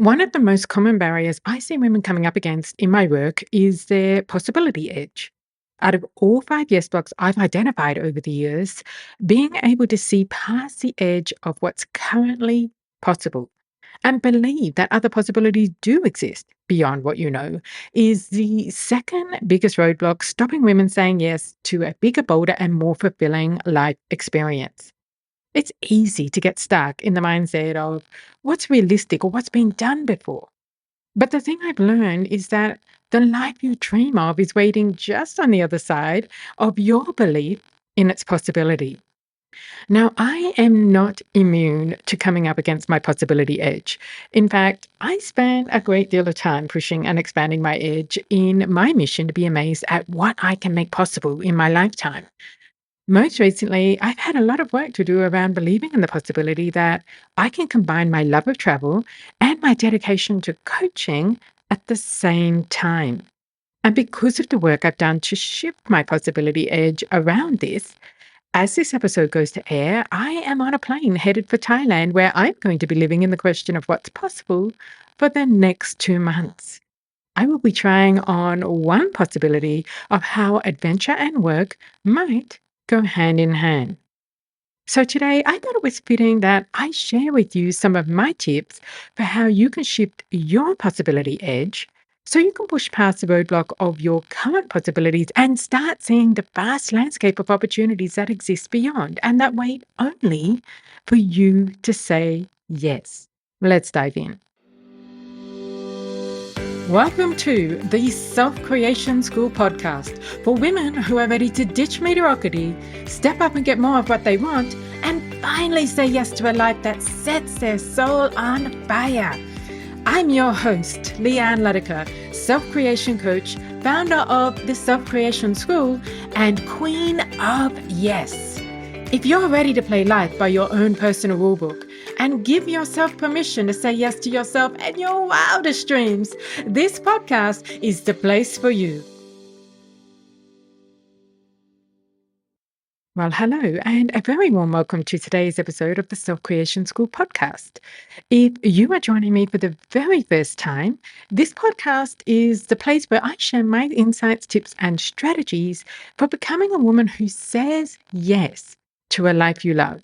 One of the most common barriers I see women coming up against in my work is their possibility edge. Out of all five yes blocks I've identified over the years, being able to see past the edge of what's currently possible and believe that other possibilities do exist beyond what you know is the second biggest roadblock stopping women saying yes to a bigger, bolder, and more fulfilling life experience. It's easy to get stuck in the mindset of what's realistic or what's been done before. But the thing I've learned is that the life you dream of is waiting just on the other side of your belief in its possibility. Now, I am not immune to coming up against my possibility edge. In fact, I spend a great deal of time pushing and expanding my edge in my mission to be amazed at what I can make possible in my lifetime. Most recently, I've had a lot of work to do around believing in the possibility that I can combine my love of travel and my dedication to coaching at the same time. And because of the work I've done to shift my possibility edge around this, as this episode goes to air, I am on a plane headed for Thailand where I'm going to be living in the question of what's possible for the next 2 months. I will be trying on one possibility of how adventure and work might go hand in hand. So today, I thought it was fitting that I share with you some of my tips for how you can shift your possibility edge so you can push past the roadblock of your current possibilities and start seeing the vast landscape of opportunities that exist beyond and that wait only for you to say yes. Let's dive in. Welcome to the Self Creation School podcast for women who are ready to ditch mediocrity, step up and get more of what they want, and finally say yes to a life that sets their soul on fire. I'm your host, Leanne Letica, self creation coach, founder of the Self Creation School, and queen of yes. If you're ready to play life by your own personal rulebook and give yourself permission to say yes to yourself and your wildest dreams, this podcast is the place for you. Well, hello, and a very warm welcome to today's episode of the Self Creation School podcast. If you are joining me for the very first time, this podcast is the place where I share my insights, tips, and strategies for becoming a woman who says yes to a life you love.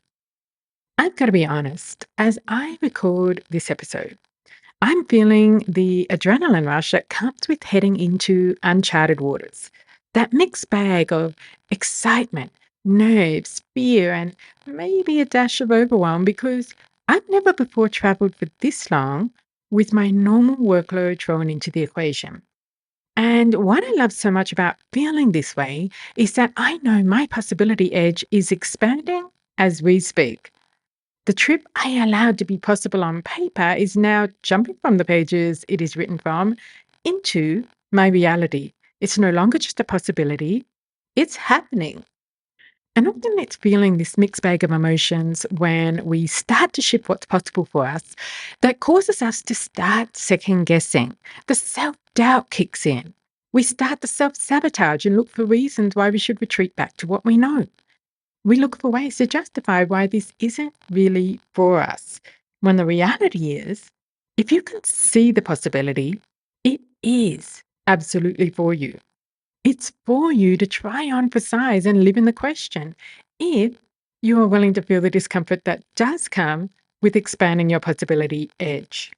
I've got to be honest, as I record this episode, I'm feeling the adrenaline rush that comes with heading into uncharted waters. That mixed bag of excitement, nerves, fear, and maybe a dash of overwhelm because I've never before traveled for this long with my normal workload thrown into the equation. And what I love so much about feeling this way is that I know my possibility edge is expanding as we speak. The trip I allowed to be possible on paper is now jumping from the pages it is written from into my reality. It's no longer just a possibility, it's happening. And often it's feeling this mixed bag of emotions when we start to shift what's possible for us that causes us to start second guessing. The self doubt kicks in. We start to self sabotage and look for reasons why we should retreat back to what we know. We look for ways to justify why this isn't really for us. When the reality is, if you can see the possibility, it is absolutely for you. It's for you to try on for size and live in the question if you are willing to feel the discomfort that does come with expanding your possibility edge.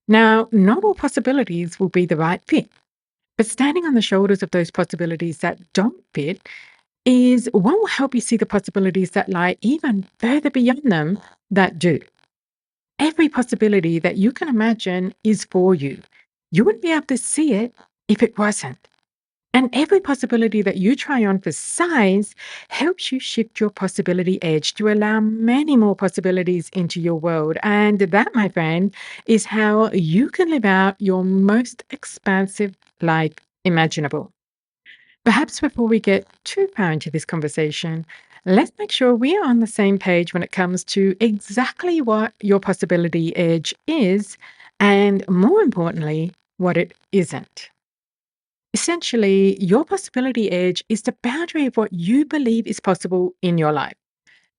Now, not all possibilities will be the right fit, but standing on the shoulders of those possibilities that don't fit is what will help you see the possibilities that lie even further beyond them that do. Every possibility that you can imagine is for you. You wouldn't be able to see it if it wasn't. And every possibility that you try on for size helps you shift your possibility edge to allow many more possibilities into your world. And that, my friend, is how you can live out your most expansive life imaginable. Perhaps before we get too far into this conversation, let's make sure we are on the same page when it comes to exactly what your possibility edge is, and more importantly, what it isn't. Essentially, your possibility edge is the boundary of what you believe is possible in your life.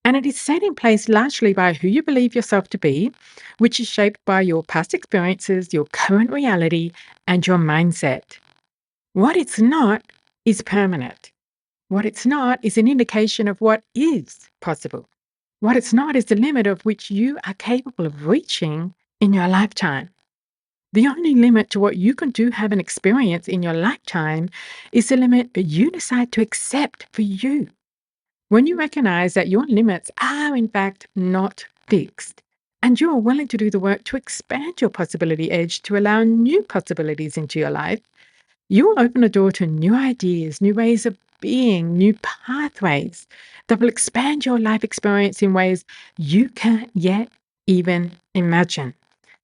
And it is set in place largely by who you believe yourself to be, which is shaped by your past experiences, your current reality, and your mindset. What it's not is permanent. What it's not is an indication of what is possible. What it's not is the limit of which you are capable of reaching in your lifetime. The only limit to what you can do, have, and experience in your lifetime is the limit that you decide to accept for you. When you recognize that your limits are, in fact, not fixed, and you are willing to do the work to expand your possibility edge to allow new possibilities into your life, you will open a door to new ideas, new ways of being, new pathways that will expand your life experience in ways you can't yet even imagine.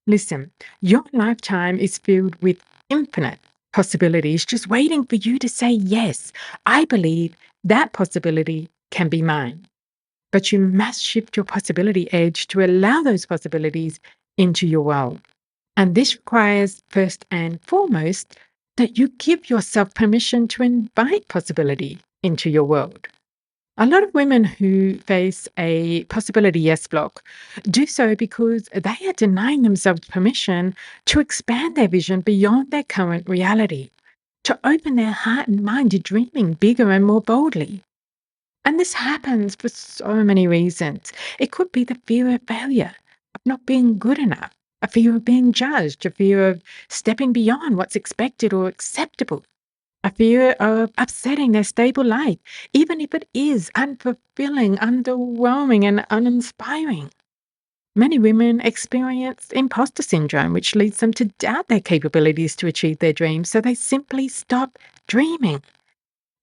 Listen, your lifetime is filled with infinite possibilities just waiting for you to say, yes, I believe that possibility can be mine. But you must shift your possibility edge to allow those possibilities into your world. And this requires, first and foremost, that you give yourself permission to invite possibility into your world. A lot of women who face a possibility yes block do so because they are denying themselves permission to expand their vision beyond their current reality, to open their heart and mind to dreaming bigger and more boldly. And this happens for so many reasons. It could be the fear of failure, of not being good enough, a fear of being judged, a fear of stepping beyond what's expected or acceptable, a fear of upsetting their stable life, even if it is unfulfilling, underwhelming, and uninspiring. Many women experience imposter syndrome, which leads them to doubt their capabilities to achieve their dreams, so they simply stop dreaming.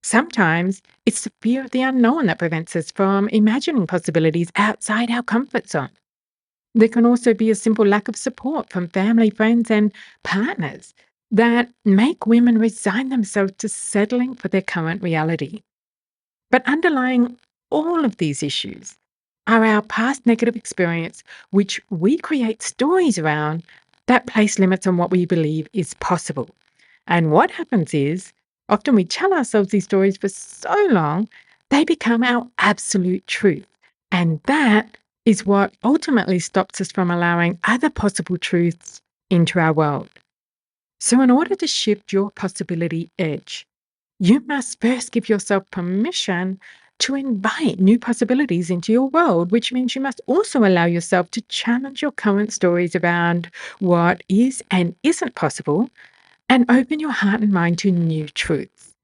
Sometimes it's the fear of the unknown that prevents us from imagining possibilities outside our comfort zone. There can also be a simple lack of support from family, friends, and partners that make women resign themselves to settling for their current reality. But underlying all of these issues are our past negative experience, which we create stories around that place limits on what we believe is possible. And what happens is, often we tell ourselves these stories for so long, they become our absolute truth. And that is what ultimately stops us from allowing other possible truths into our world. So, in order to shift your possibility edge, you must first give yourself permission to invite new possibilities into your world, which means you must also allow yourself to challenge your current stories around what is and isn't possible and open your heart and mind to new truths.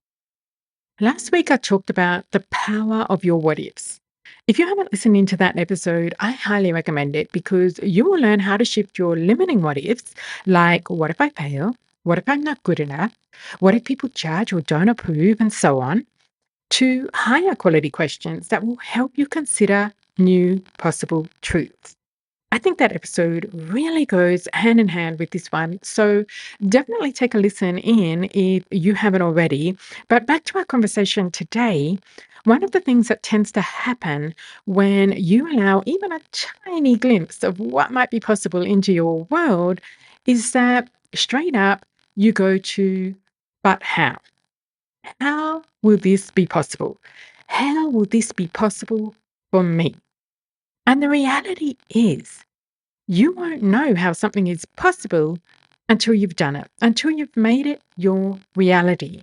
Last week, I talked about the power of your what ifs. If you haven't listened into that episode, I highly recommend it because you will learn how to shift your limiting what ifs, like what if I fail? What if I'm not good enough? What if people judge or don't approve? And so on, to higher quality questions that will help you consider new possible truths. I think that episode really goes hand in hand with this one. So definitely take a listen in if you haven't already. But back to our conversation today, one of the things that tends to happen when you allow even a tiny glimpse of what might be possible into your world is that straight up you go to, but how? How will this be possible? How will this be possible for me? And the reality is, you won't know how something is possible until you've done it, until you've made it your reality.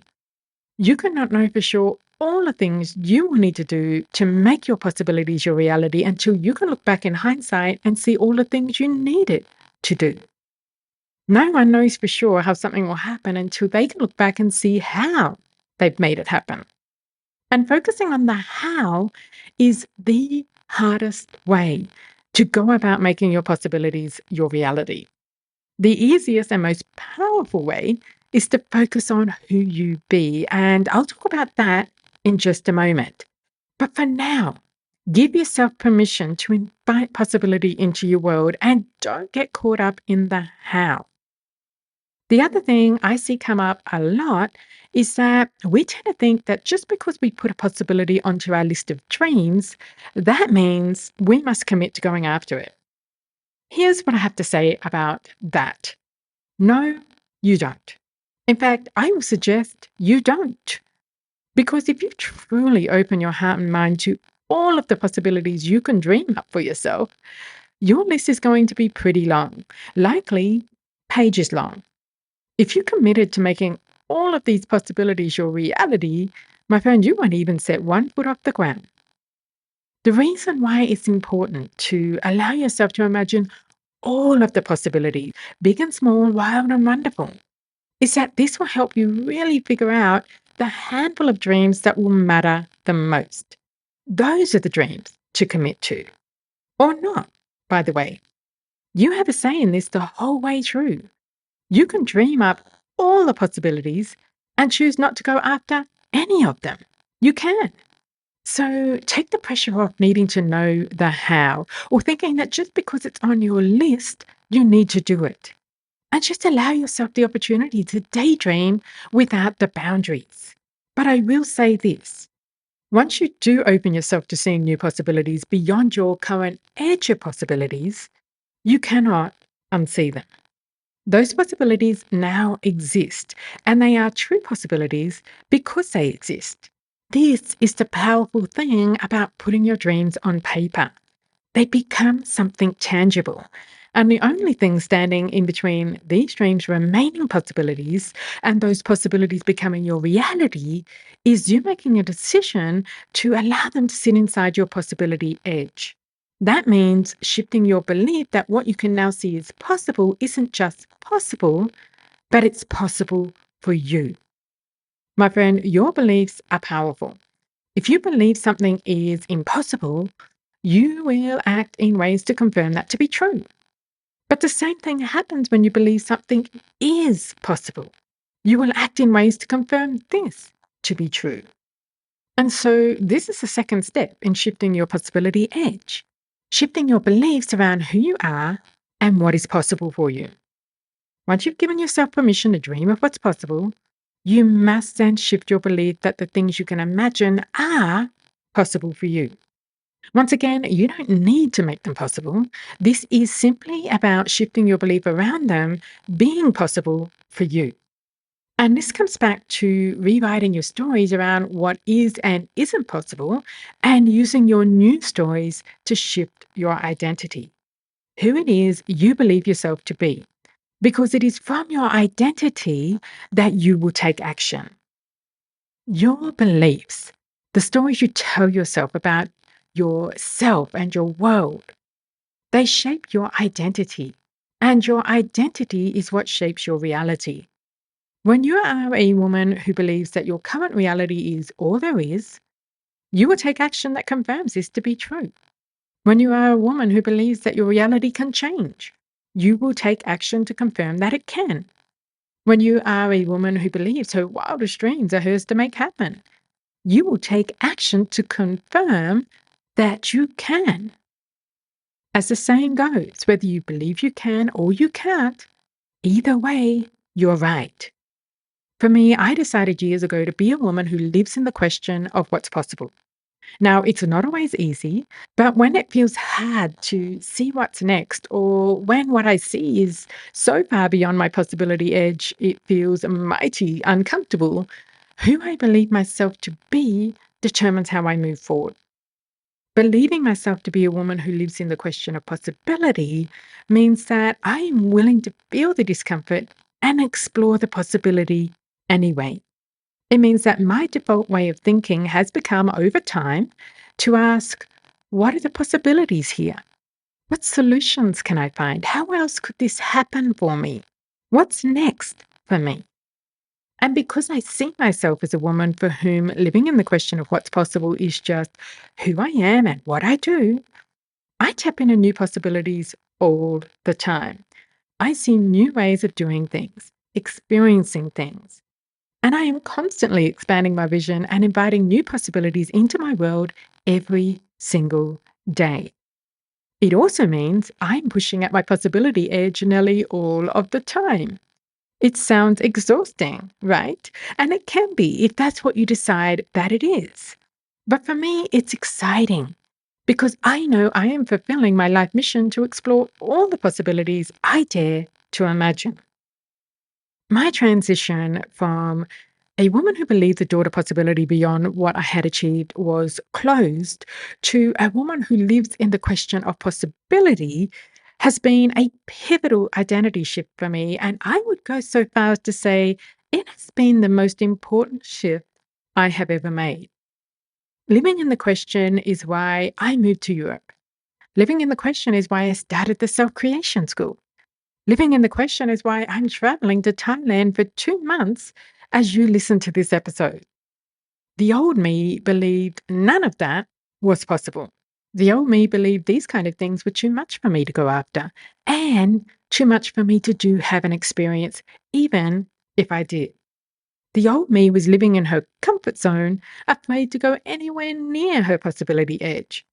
You cannot know for sure all the things you will need to do to make your possibilities your reality until you can look back in hindsight and see all the things you needed to do. No one knows for sure how something will happen until they can look back and see how they've made it happen. And focusing on the how is the hardest way to go about making your possibilities your reality. The easiest and most powerful way is to focus on who you be. And I'll talk about that in just a moment. But for now, give yourself permission to invite possibility into your world and don't get caught up in the how. The other thing I see come up a lot is that we tend to think that just because we put a possibility onto our list of dreams, that means we must commit to going after it. Here's what I have to say about that. No, you don't. In fact, I will suggest you don't. Because if you truly open your heart and mind to all of the possibilities you can dream up for yourself, your list is going to be pretty long, likely pages long. If you committed to making all of these possibilities your reality, my friend, you won't even set one foot off the ground. The reason why it's important to allow yourself to imagine all of the possibilities, big and small, wild and wonderful, is that this will help you really figure out the handful of dreams that will matter the most. Those are the dreams to commit to, or not, by the way. You have a say in this the whole way through. You can dream up all the possibilities and choose not to go after any of them. You can. So take the pressure off needing to know the how or thinking that just because it's on your list, you need to do it. And just allow yourself the opportunity to daydream without the boundaries. But I will say this. Once you do open yourself to seeing new possibilities beyond your current edge of possibilities, you cannot unsee them. Those possibilities now exist, and they are true possibilities because they exist. This is the powerful thing about putting your dreams on paper. They become something tangible. And the only thing standing in between these dreams remaining possibilities and those possibilities becoming your reality is you making a decision to allow them to sit inside your possibility edge. That means shifting your belief that what you can now see is possible isn't just possible, but it's possible for you. My friend, your beliefs are powerful. If you believe something is impossible, you will act in ways to confirm that to be true. But the same thing happens when you believe something is possible. You will act in ways to confirm this to be true. And so this is the second step in shifting your possibility edge, shifting your beliefs around who you are and what is possible for you. Once you've given yourself permission to dream of what's possible, you must then shift your belief that the things you can imagine are possible for you. Once again, you don't need to make them possible. This is simply about shifting your belief around them being possible for you. And this comes back to rewriting your stories around what is and isn't possible and using your new stories to shift your identity, who it is you believe yourself to be, because it is from your identity that you will take action. Your beliefs, the stories you tell yourself about yourself and your world, they shape your identity. And your identity is what shapes your reality. When you are a woman who believes that your current reality is all there is, you will take action that confirms this to be true. When you are a woman who believes that your reality can change, you will take action to confirm that it can. When you are a woman who believes her wildest dreams are hers to make happen, you will take action to confirm that you can. As the saying goes, whether you believe you can or you can't, either way, you're right. For me, I decided years ago to be a woman who lives in the question of what's possible. Now, it's not always easy, but when it feels hard to see what's next, or when what I see is so far beyond my possibility edge, it feels mighty uncomfortable, who I believe myself to be determines how I move forward. Believing myself to be a woman who lives in the question of possibility means that I am willing to feel the discomfort and explore the possibility anyway. It means that my default way of thinking has become, over time, to ask, what are the possibilities here? What solutions can I find? How else could this happen for me? What's next for me? And because I see myself as a woman for whom living in the question of what's possible is just who I am and what I do, I tap into new possibilities all the time. I see new ways of doing things, experiencing things. And I am constantly expanding my vision and inviting new possibilities into my world every single day. It also means I'm pushing at my possibility edge nearly all of the time. It sounds exhausting, right? And it can be if that's what you decide that it is. But for me, it's exciting because I know I am fulfilling my life mission to explore all the possibilities I dare to imagine. My transition from A woman who believed the door to possibility beyond what I had achieved was closed to a woman who lives in the question of possibility has been a pivotal identity shift for me. And I would go so far as to say it has been the most important shift I have ever made. Living in the question is why I moved to Europe. Living in the question is why I started the self creation school. Living in the question is why I'm traveling to Thailand for 2 months as you listen to this episode. The old me believed none of that was possible. The old me believed these kind of things were too much for me to go after and too much for me to do, have an experience, even if I did. The old me was living in her comfort zone, afraid to go anywhere near her possibility edge.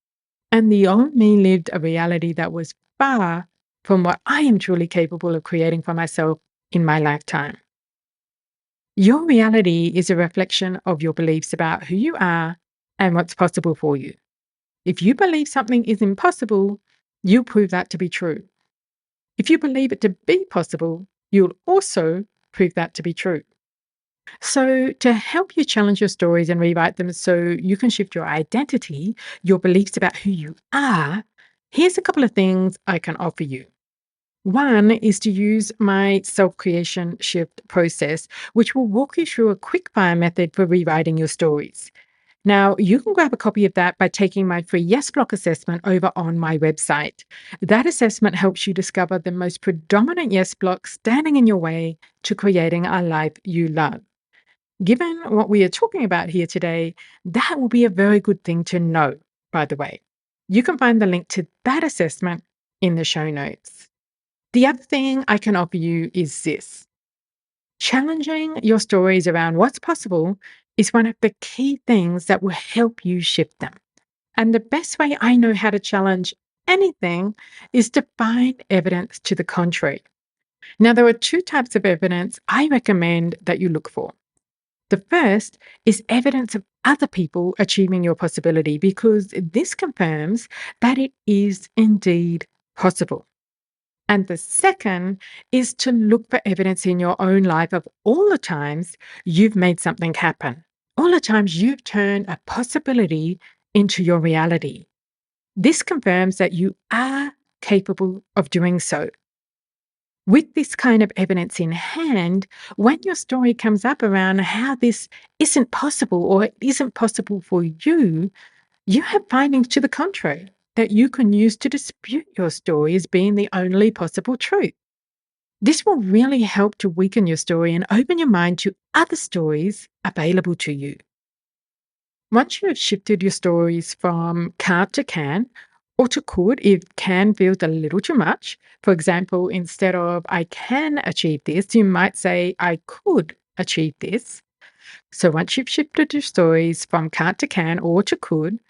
And the old me lived a reality that was far from what I am truly capable of creating for myself in my lifetime. Your reality is a reflection of your beliefs about who you are and what's possible for you. If you believe something is impossible, you'll prove that to be true. If you believe it to be possible, you'll also prove that to be true. So, to help you challenge your stories and rewrite them so you can shift your identity, your beliefs about who you are, here's a couple of things I can offer you. One is to use my self creation shift process, which will walk you through a quick fire method for rewriting your stories. Now, you can grab a copy of that by taking my free Yes Block assessment over on my website. That assessment helps you discover the most predominant yes blocks standing in your way to creating a life you love. Given what we are talking about here today, that will be a very good thing to know, by the way. You can find the link to that assessment in the show notes. The other thing I can offer you is this. Challenging your stories around what's possible is one of the key things that will help you shift them. And the best way I know how to challenge anything is to find evidence to the contrary. Now, there are two types of evidence I recommend that you look for. The first is evidence of other people achieving your possibility because this confirms that it is indeed possible. And the second is to look for evidence in your own life of all the times you've made something happen, all the times you've turned a possibility into your reality. This confirms that you are capable of doing so. With this kind of evidence in hand, when your story comes up around how this isn't possible or it isn't possible for you, you have findings to the contrary that you can use to dispute your story as being the only possible truth. This will really help to weaken your story and open your mind to other stories available to you. Once you have shifted your stories from can't to can, or to could if can feels a little too much, for example, instead of I can achieve this, you might say I could achieve this. So once you've shifted your stories from can't to can or to could,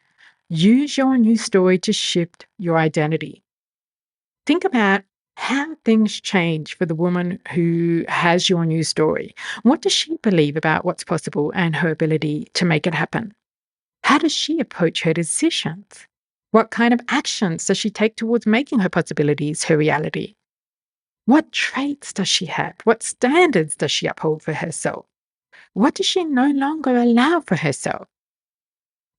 use your new story to shift your identity. Think about how things change for the woman who has your new story. What does she believe about what's possible and her ability to make it happen? How does she approach her decisions? What kind of actions does she take towards making her possibilities her reality? What traits does she have? What standards does she uphold for herself? What does she no longer allow for herself?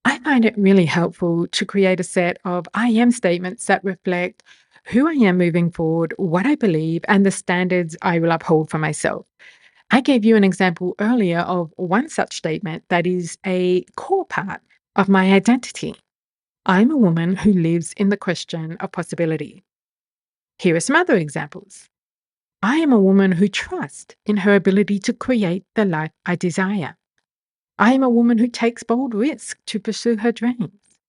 I find it really helpful to create a set of I am statements that reflect who I am moving forward, what I believe, and the standards I will uphold for myself. I gave you an example earlier of one such statement that is a core part of my identity. I'm a woman who lives in the question of possibility. Here are some other examples. I am a woman who trusts in her ability to create the life I desire. I am a woman who takes bold risks to pursue her dreams.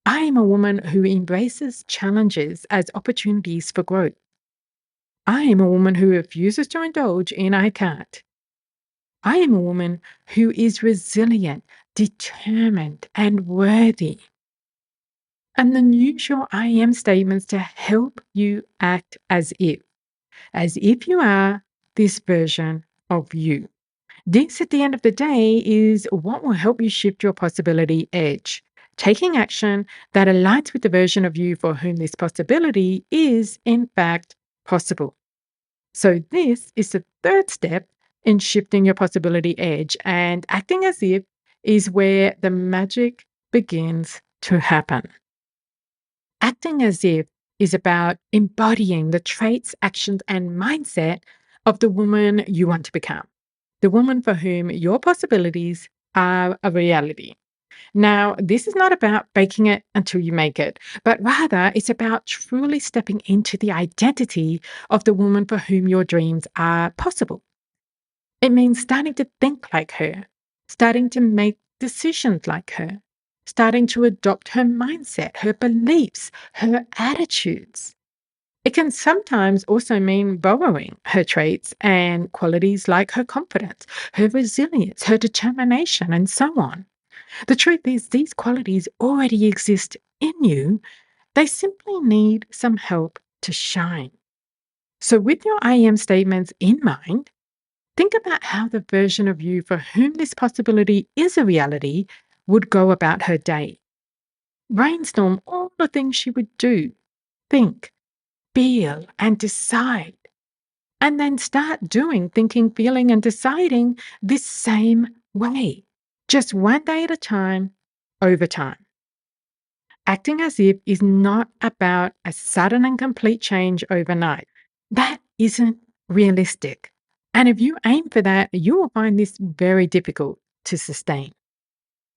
I am a woman who embraces challenges as opportunities for growth. I am a woman who refuses to indulge in I can't. I am a woman who is resilient, determined, and worthy. And then use your I am statements to help you act as if you are this version of you. This, at the end of the day, is what will help you shift your possibility edge, taking action that aligns with the version of you for whom this possibility is, in fact, possible. So, this is the third step in shifting your possibility edge, and acting as if is where the magic begins to happen. Acting as if is about embodying the traits, actions, and mindset of the woman you want to become, the woman for whom your possibilities are a reality. Now, this is not about baking it until you make it, but rather it's about truly stepping into the identity of the woman for whom your dreams are possible. It means starting to think like her, starting to make decisions like her, starting to adopt her mindset, her beliefs, her attitudes. It can sometimes also mean borrowing her traits and qualities like her confidence, her resilience, her determination, and so on. The truth is, these qualities already exist in you. They simply need some help to shine. So, with your I am statements in mind, think about how the version of you for whom this possibility is a reality would go about her day. Brainstorm all the things she would do, think, feel, and decide. And then start doing, thinking, feeling, and deciding this same way, just one day at a time, over time. Acting as if is not about a sudden and complete change overnight. That isn't realistic. And if you aim for that, you will find this very difficult to sustain.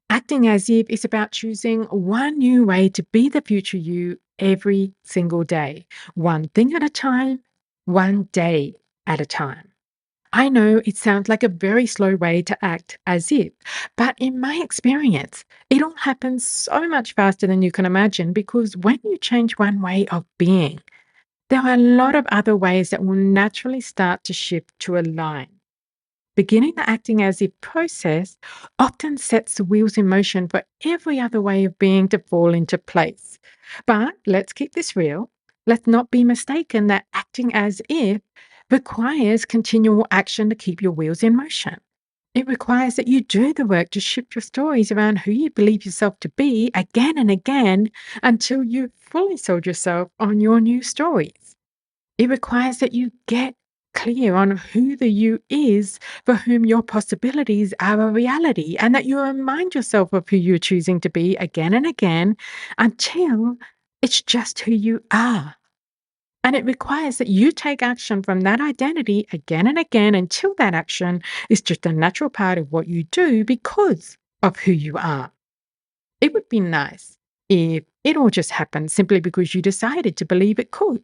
Acting as if is about choosing one new way to be the future you every single day, one thing at a time, one day at a time. I know it sounds like a very slow way to act as if, but in my experience, it all happens so much faster than you can imagine because when you change one way of being, there are a lot of other ways that will naturally start to shift to align. Beginning the acting as if process often sets the wheels in motion for every other way of being to fall into place. But let's keep this real. Let's not be mistaken that acting as if requires continual action to keep your wheels in motion. It requires that you do the work to shift your stories around who you believe yourself to be again and again until you've fully sold yourself on your new stories. It requires that you get clear on who the you is for whom your possibilities are a reality, and that you remind yourself of who you're choosing to be again and again until it's just who you are. And it requires that you take action from that identity again and again until that action is just a natural part of what you do because of who you are. It would be nice if it all just happened simply because you decided to believe it could.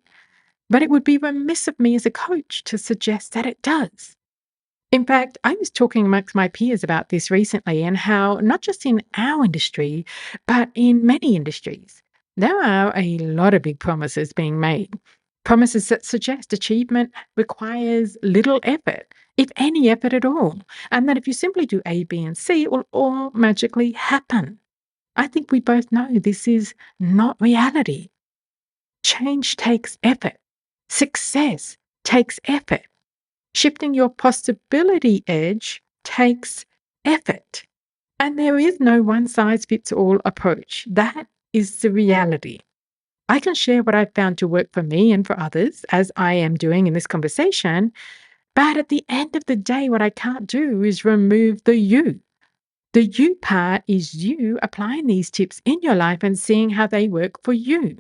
But it would be remiss of me as a coach to suggest that it does. In fact, I was talking amongst my peers about this recently and how, not just in our industry, but in many industries, there are a lot of big promises being made. Promises that suggest achievement requires little effort, if any effort at all, and that if you simply do A, B, and C, it will all magically happen. I think we both know this is not reality. Change takes effort. Success takes effort. Shifting your possibility edge takes effort. And there is no one size fits all approach. That is the reality. I can share what I've found to work for me and for others, as I am doing in this conversation. But at the end of the day, what I can't do is remove the you. The you part is you applying these tips in your life and seeing how they work for you.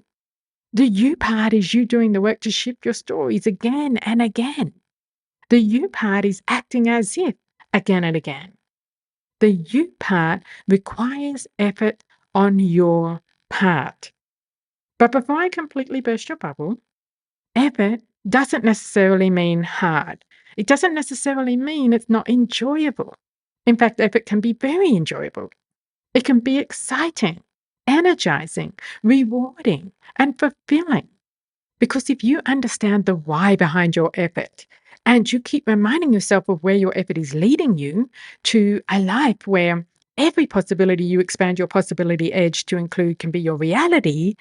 The you part is you doing the work to shift your stories again and again. The you part is acting as if again and again. The you part requires effort on your part. But before I completely burst your bubble, effort doesn't necessarily mean hard. It doesn't necessarily mean it's not enjoyable. In fact, effort can be very enjoyable. It can be exciting, energizing, rewarding, and fulfilling. Because if you understand the why behind your effort and you keep reminding yourself of where your effort is leading you to a life where every possibility you expand your possibility edge to include can be your reality,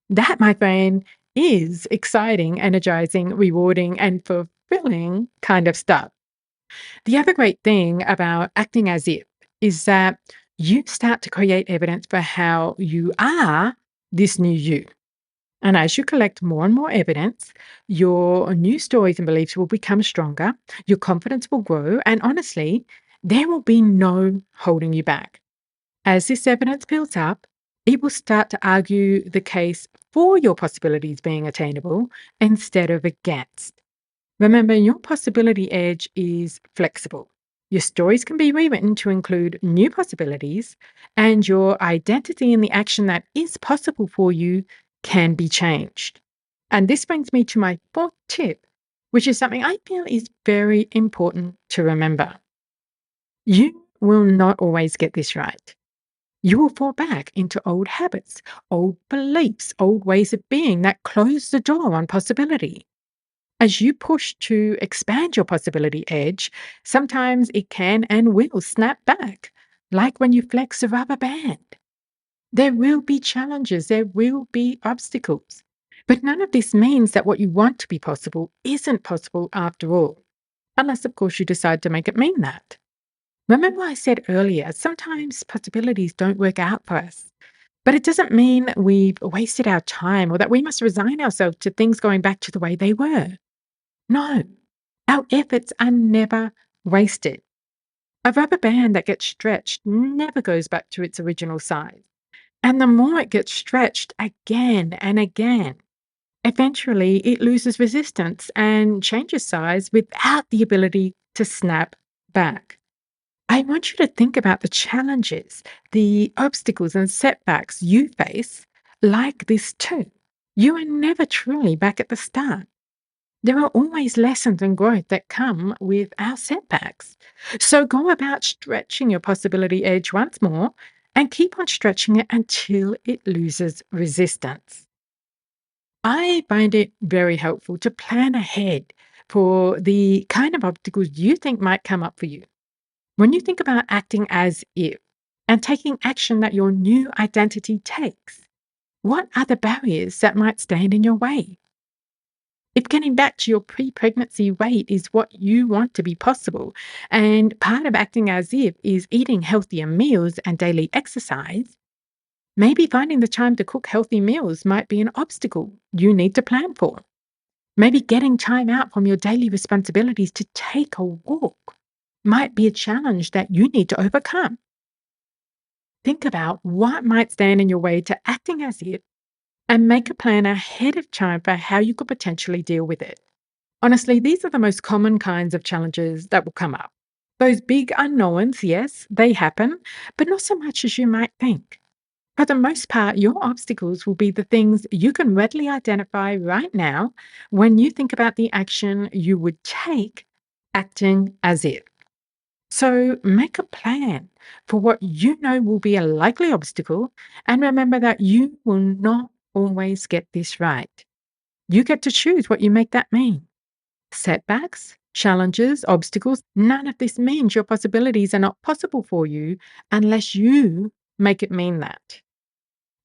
that, my friend, is exciting, energizing, rewarding, and fulfilling kind of stuff. The other great thing about acting as if is that you start to create evidence for how you are this new you. And as you collect more and more evidence, your new stories and beliefs will become stronger, your confidence will grow, and honestly, there will be no holding you back. As this evidence builds up, it will start to argue the case for your possibilities being attainable instead of against. Remember, your possibility edge is flexible. Your stories can be rewritten to include new possibilities, and your identity in the action that is possible for you can be changed. And this brings me to my fourth tip, which is something I feel is very important to remember. You will not always get this right. You will fall back into old habits, old beliefs, old ways of being that close the door on possibility. As you push to expand your possibility edge, sometimes it can and will snap back, like when you flex a rubber band. There will be challenges, there will be obstacles. But none of this means that what you want to be possible isn't possible after all, unless, of course, you decide to make it mean that. Remember, I said earlier, sometimes possibilities don't work out for us. But it doesn't mean we've wasted our time or that we must resign ourselves to things going back to the way they were. No, our efforts are never wasted. A rubber band that gets stretched never goes back to its original size. And the more it gets stretched again and again, eventually it loses resistance and changes size without the ability to snap back. I want you to think about the challenges, the obstacles and setbacks you face like this too. You are never truly back at the start. There are always lessons and growth that come with our setbacks. So go about stretching your possibility edge once more and keep on stretching it until it loses resistance. I find it very helpful to plan ahead for the kind of obstacles you think might come up for you. When you think about acting as if and taking action that your new identity takes, what are the barriers that might stand in your way? If getting back to your pre pregnancy weight is what you want to be possible, and part of acting as if is eating healthier meals and daily exercise, maybe finding the time to cook healthy meals might be an obstacle you need to plan for. Maybe getting time out from your daily responsibilities to take a walk might be a challenge that you need to overcome. Think about what might stand in your way to acting as if and make a plan ahead of time for how you could potentially deal with it. Honestly, these are the most common kinds of challenges that will come up. Those big unknowns, yes, they happen, but not so much as you might think. For the most part, your obstacles will be the things you can readily identify right now when you think about the action you would take acting as if. So make a plan for what you know will be a likely obstacle and remember that you will not always get this right. You get to choose what you make that mean. Setbacks, challenges, obstacles, none of this means your possibilities are not possible for you unless you make it mean that.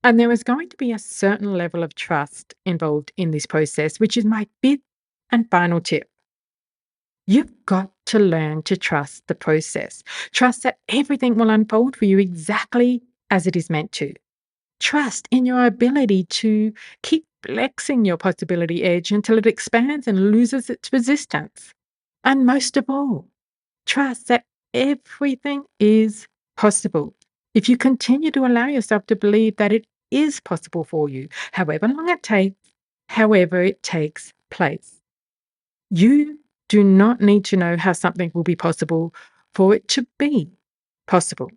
And there is going to be a certain level of trust involved in this process, which is my fifth and final tip. You've got to learn to trust the process. Trust that everything will unfold for you exactly as it is meant to. Trust in your ability to keep flexing your possibility edge until it expands and loses its resistance. And most of all, trust that everything is possible if you continue to allow yourself to believe that it is possible for you, however long it takes, however it takes place. You do not need to know how something will be possible for it to be possible.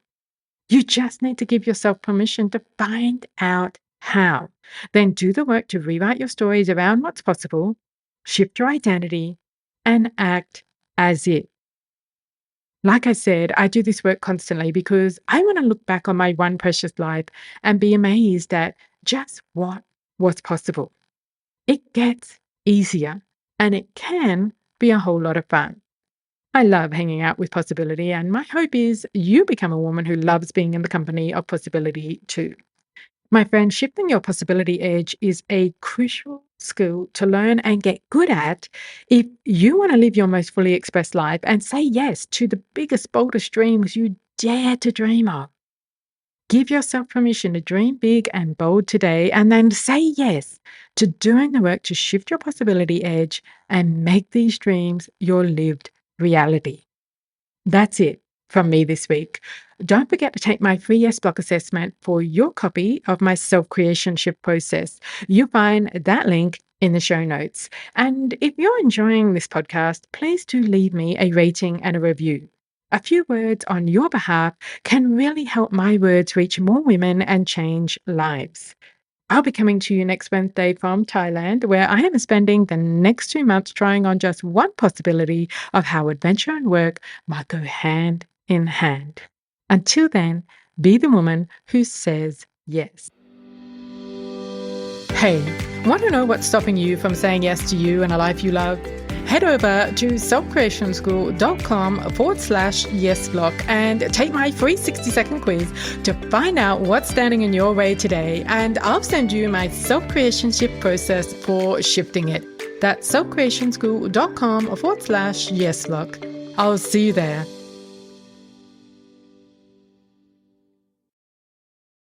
You just need to give yourself permission to find out how. Then do the work to rewrite your stories around what's possible, shift your identity, and act as if. Like I said, I do this work constantly because I want to look back on my one precious life and be amazed at just what was possible. It gets easier and it can be a whole lot of fun. I love hanging out with possibility, and my hope is you become a woman who loves being in the company of possibility too. My friend, shifting your possibility edge is a crucial skill to learn and get good at if you want to live your most fully expressed life and say yes to the biggest, boldest dreams you dare to dream of. Give yourself permission to dream big and bold today, and then say yes to doing the work to shift your possibility edge and make these dreams your lived reality. That's it from me this week. Don't forget to take my free Yes Block assessment for your copy of my self-creation shift process. You'll find that link in the show notes. And if you're enjoying this podcast, please do leave me a rating and a review. A few words on your behalf can really help my words reach more women and change lives. I'll be coming to you next Wednesday from Thailand, where I am spending the next 2 months trying on just one possibility of how adventure and work might go hand in hand. Until then, be the woman who says yes. Hey, want to know what's stopping you from saying yes to you and a life you love? Head over to selfcreationschool.com/yesblock and take my free 60-second quiz to find out what's standing in your way today. And I'll send you my self-creation shift process for shifting it. That's selfcreationschool.com/yesblock. I'll see you there.